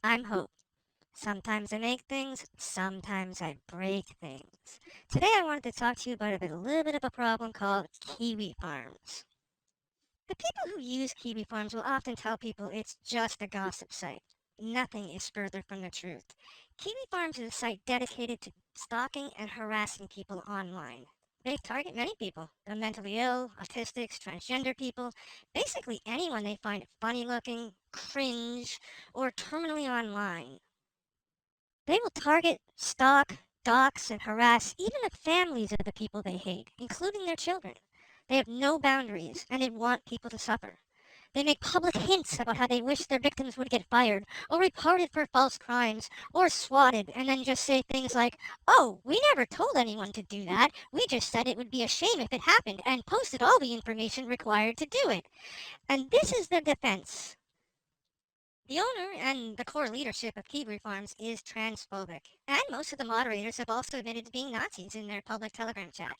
I'm Hope. Sometimes I make things, sometimes I break things. Today I wanted to talk to you about a little bit of a problem called Kiwi Farms. The people who use Kiwi Farms will often tell people it's just a gossip site. Nothing is further from the truth. Kiwi Farms is a site dedicated to stalking and harassing people online. They target many people, the mentally ill, autistics, transgender people, basically anyone they find funny looking, cringe, or terminally online. They will target, stalk, dox, and harass even the families of the people they hate, including their children. They have no boundaries, and they want people to suffer. They make public hints about how they wish their victims would get fired, or reported for false crimes, or swatted, and then just say things like, "Oh, we never told anyone to do that. We just said it would be a shame if it happened, and posted all the information required to do it." And this is their defense. The owner and the core leadership of Kiwi Farms is transphobic, and most of the moderators have also admitted to being Nazis in their public Telegram chat.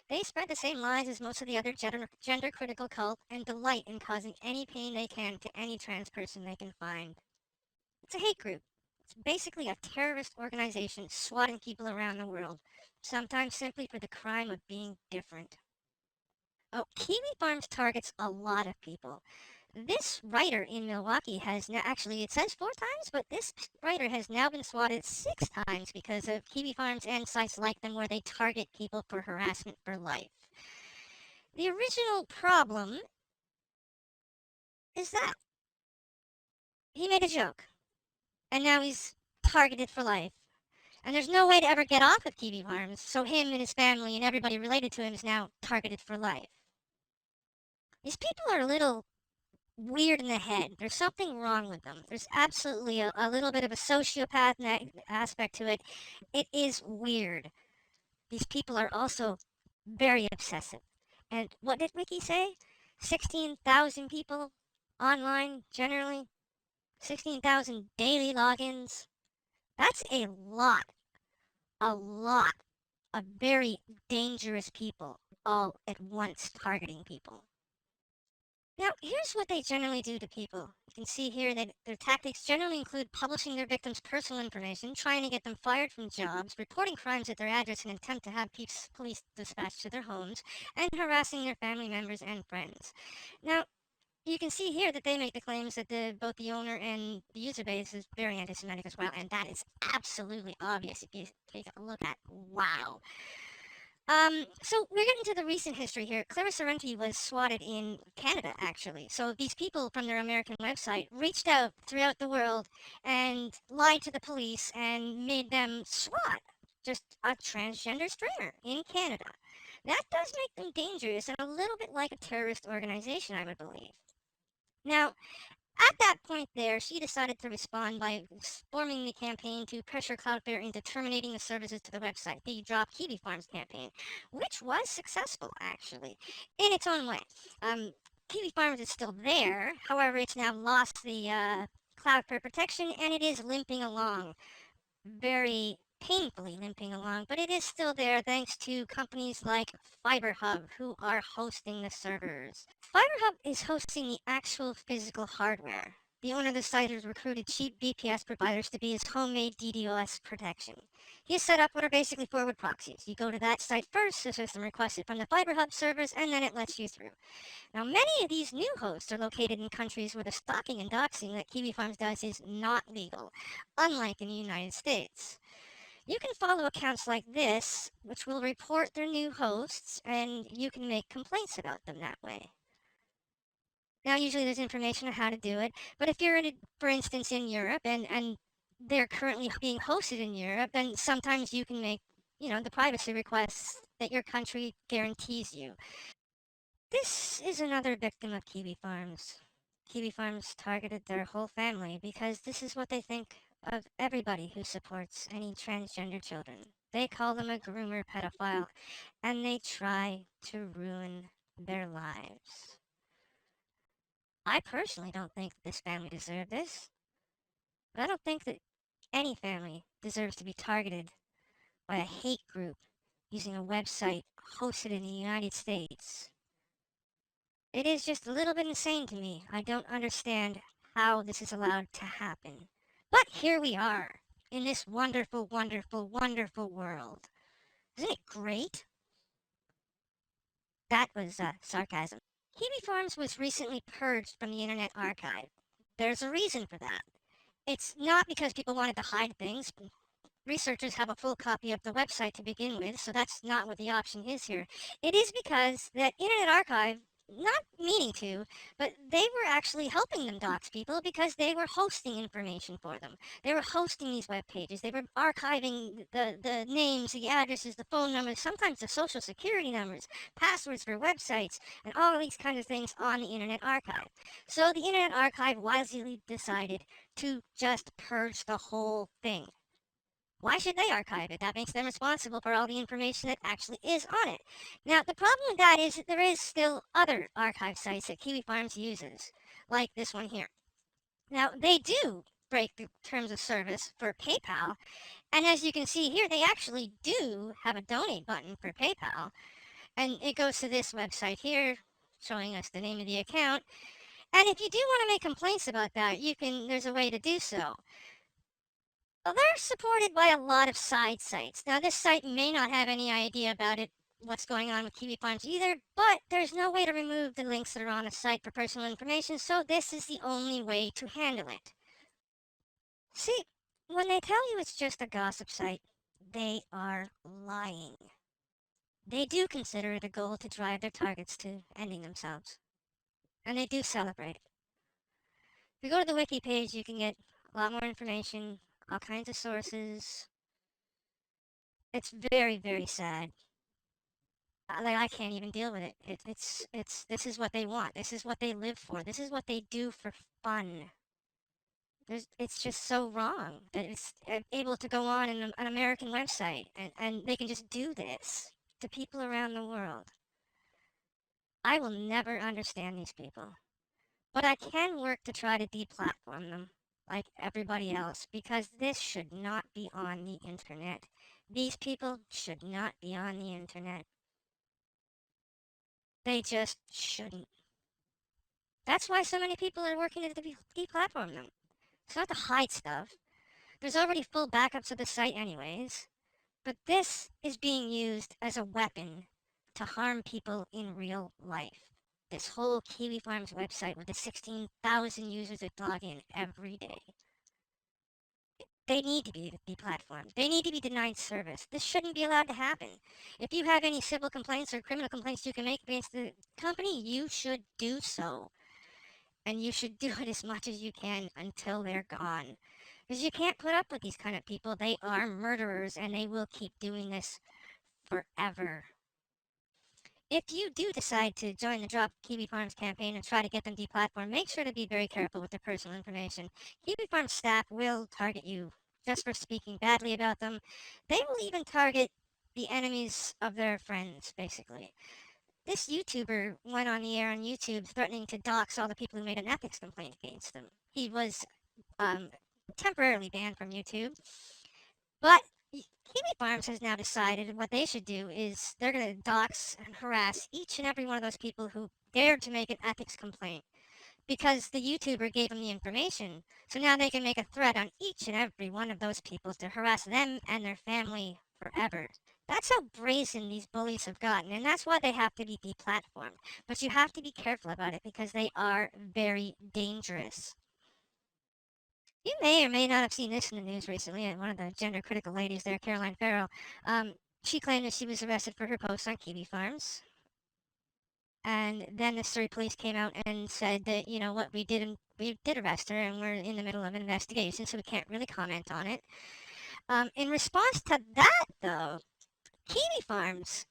They spread the same lies as most of the other gender critical cult and delight in causing any pain they can to any trans person they can find. It's a hate group. It's basically a terrorist organization swatting people around the world, sometimes simply for the crime of being different. Oh, Kiwi Farms targets a lot of people. This writer in Milwaukee has now, actually, it says 4 times, but this writer has now been swatted 6 times because of Kiwi Farms and sites like them where they target people for harassment for life. The original problem is that he made a joke, and now he's targeted for life. And there's no way to ever get off of Kiwi Farms, so him and his family and everybody related to him is now targeted for life. These people are a little weird in the head. There's something wrong with them. There's absolutely a little bit of a sociopath aspect to it. It is weird. These people are also very obsessive. And what did Wiki say? 16,000 people online generally? 16,000 daily logins? That's a lot of very dangerous people all at once targeting people. Now, here's what they generally do to people. You can see here that their tactics generally include publishing their victims' personal information, trying to get them fired from jobs, reporting crimes at their address in an attempt to have police dispatched to their homes, and harassing their family members and friends. Now, you can see here that they make the claims that both the owner and the user base is very anti-Semitic as well, and that is absolutely obvious if you take a look at. Wow. So we're getting to the recent history here. Clara Sorrenti was swatted in Canada, actually. So these people from their American website reached out throughout the world and lied to the police and made them swat just a transgender streamer in Canada. That does make them dangerous and a little bit like a terrorist organization, I would believe. Now, at that point there, she decided to respond by forming the campaign to pressure Cloudflare into terminating the services to the website, the Drop Kiwi Farms campaign, which was successful, actually, in its own way. Kiwi Farms is still there, however, it's now lost the Cloudflare protection, and it is limping along, very painfully limping along, but it is still there thanks to companies like FiberHub, who are hosting the servers. FiberHub is hosting the actual physical hardware. The owner of the site has recruited cheap VPS providers to be his homemade DDoS protection. He has set up what are basically forward proxies. You go to that site first, the system requests it from the FiberHub servers, and then it lets you through. Now, many of these new hosts are located in countries where the stalking and doxing that Kiwi Farms does is not legal, unlike in the United States. You can follow accounts like this, which will report their new hosts, and you can make complaints about them that way. Now, usually there's information on how to do it, but if you're for instance, in Europe and they're currently being hosted in Europe, then sometimes you can make, the privacy requests that your country guarantees you. This is another victim of Kiwi Farms. Kiwi Farms targeted their whole family because this is what they think of everybody who supports any transgender children. They call them a groomer pedophile, and they try to ruin their lives. I personally don't think this family deserved this, but I don't think that any family deserves to be targeted by a hate group using a website hosted in the United States. It is just a little bit insane to me. I don't understand how this is allowed to happen. But here we are in this wonderful, wonderful, wonderful world. Isn't it great? That was sarcasm. Kiwi Farms was recently purged from the Internet Archive. There's a reason for that. It's not because people wanted to hide things. Researchers have a full copy of the website to begin with, so that's not what the option is here. It is because that Internet Archive, not meaning to, but they were actually helping them dox people because they were hosting information for them. They were hosting these web pages. They were archiving the names, the addresses, the phone numbers, sometimes the social security numbers, passwords for websites, and all of these kinds of things on the Internet Archive. So the Internet Archive wisely decided to just purge the whole thing. Why should they archive it? That makes them responsible for all the information that actually is on it. Now, the problem with that is that there is still other archive sites that Kiwi Farms uses, like this one here. Now, they do break the terms of service for PayPal, and as you can see here, they actually do have a donate button for PayPal, and it goes to this website here, showing us the name of the account. And if you do want to make complaints about that, there's a way to do so. Well, they're supported by a lot of side sites. Now, this site may not have any idea about what's going on with Kiwi Farms either, but there's no way to remove the links that are on a site for personal information, so this is the only way to handle it. See, when they tell you it's just a gossip site, they are lying. They do consider it a goal to drive their targets to ending themselves, and they do celebrate it. If you go to the wiki page, you can get a lot more information, all kinds of sources. It's very, very sad. I can't even deal with it. This is what they want. This is what they live for. This is what they do for fun. It's just so wrong that it's able to go on in an American website and they can just do this to people around the world. I will never understand these people. But I can work to try to deplatform them like everybody else because this should not be on the internet. These people should not be on the internet. They just shouldn't. That's why so many people are working to deplatform them. It's not to hide stuff. There's already full backups of the site anyways. But this is being used as a weapon to harm people in real life. This whole Kiwi Farms website with the 16,000 users that log in every day. They need to be deplatformed. They need to be denied service. This shouldn't be allowed to happen. If you have any civil complaints or criminal complaints you can make against the company, you should do so. And you should do it as much as you can until they're gone. Because you can't put up with these kind of people. They are murderers and they will keep doing this forever. If you do decide to join the Drop Kiwi Farms campaign and try to get them deplatformed, make sure to be very careful with their personal information. Kiwi Farms staff will target you just for speaking badly about them. They will even target the enemies of their friends, basically. This YouTuber went on the air on YouTube threatening to dox all the people who made an ethics complaint against him. He was temporarily banned from YouTube, but Kiwi Farms has now decided what they should do is they're going to dox and harass each and every one of those people who dared to make an ethics complaint because the YouTuber gave them the information. So now they can make a threat on each and every one of those people to harass them and their family forever. That's how brazen these bullies have gotten, and that's why they have to be deplatformed. But you have to be careful about it because they are very dangerous. You may or may not have seen this in the news recently, and one of the gender-critical ladies there, Farrell, she claimed that she was arrested for her post on Kiwi Farms. And then the Surrey police came out and said that, you know what, we did arrest her, and we're in the middle of an investigation, so we can't really comment on it. In response to that, though, Kiwi Farms,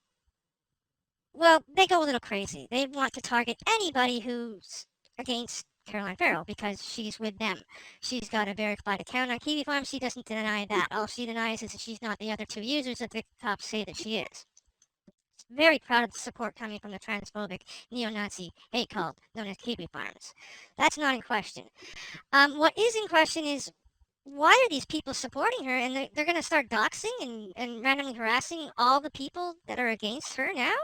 well, they go a little crazy. They want to target anybody who's against Farrell because she's with them. She's got a verified account on Kiwi Farms. She doesn't deny that. All she denies is that she's not the other two users that the cops say that she is. Very proud of the support coming from the transphobic neo-Nazi hate cult known as Kiwi Farms. That's not in question. What is in question is why are these people supporting her and they're going to start doxing and randomly harassing all the people that are against her now?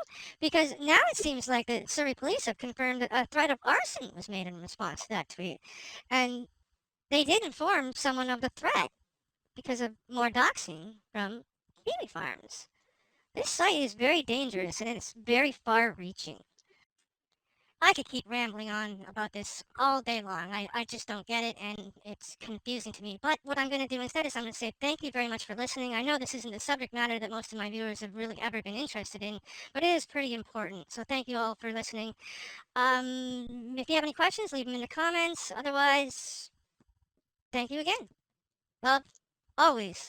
Because now it seems like the Surrey police have confirmed that a threat of arson was made in response to that tweet. And they did inform someone of the threat because of more doxing from Kiwifarms. This site is very dangerous and it's very far-reaching. I could keep rambling on about this all day long. I just don't get it, and it's confusing to me. But what I'm going to do instead is I'm going to say thank you very much for listening. I know this isn't the subject matter that most of my viewers have really ever been interested in, but it is pretty important. So thank you all for listening. If you have any questions, leave them in the comments. Otherwise, thank you again. Love, always,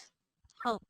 hope.